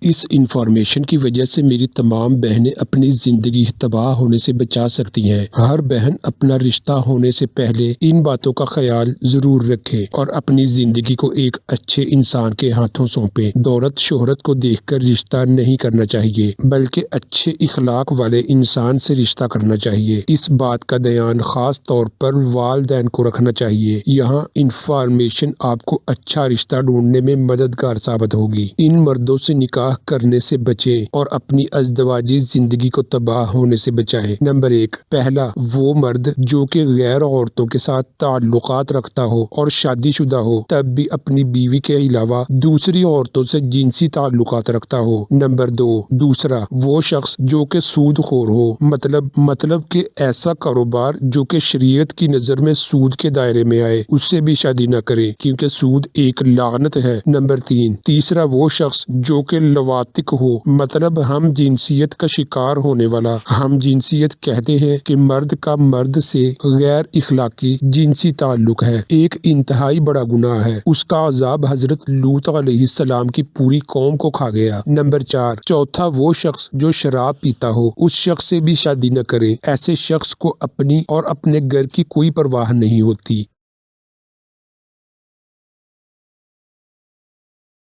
اس information کی وجہ سے میری تمام بہنیں اپنی زندگی تباہ ہونے سے بچا سکتی ہیں۔ ہر بہن اپنا رشتہ ہونے سے پہلے ان باتوں کا خیال ضرور رکھے اور اپنی زندگی کو ایک اچھے انسان کے ہاتھوں سونپے۔ دولت شہرت کو دیکھ کر رشتہ نہیں کرنا چاہیے بلکہ اچھے اخلاق والے انسان سے رشتہ کرنا چاہیے۔ اس بات کا دھیان خاص طور پر والدین کو رکھنا چاہیے۔ یہاں انفارمیشن آپ کو اچھا رشتہ ڈھونڈنے میں مددگار ثابت ہوگی۔ ان مردوں سے نکاح کرنے سے بچیں اور اپنی ازدواجی زندگی کو تباہ ہونے سے بچائیں۔ نمبر 1، پہلا، وہ مرد جو کہ غیر عورتوں کے ساتھ تعلقات رکھتا ہو اور شادی شدہ ہو تب بھی اپنی بیوی کے علاوہ دوسری عورتوں سے جنسی تعلقات رکھتا ہو۔ نمبر 2، دوسرا، وہ شخص جو کہ سود خور ہو، مطلب کہ ایسا کاروبار جو کہ شریعت کی نظر میں سود کے دائرے میں آئے، اس سے بھی شادی نہ کرے کیونکہ سود ایک لعنت ہے۔ نمبر 3، تیسرا، وہ شخص جو کہ لواطق ہو، مطلب ہم جنسیت کا شکار ہونے والا۔ ہم جنسیت کہتے ہیں کہ مرد کا مرد سے غیر اخلاقی جنسی تعلق ہے، ایک انتہائی بڑا گناہ ہے۔ اس کا عذاب حضرت لوط علیہ السلام کی پوری قوم کو کھا گیا۔ نمبر 4، چوتھا، وہ شخص جو شراب پیتا ہو، اس شخص سے بھی شادی نہ کرے۔ ایسے شخص کو اپنی اور اپنے گھر کی کوئی پرواہ نہیں ہوتی۔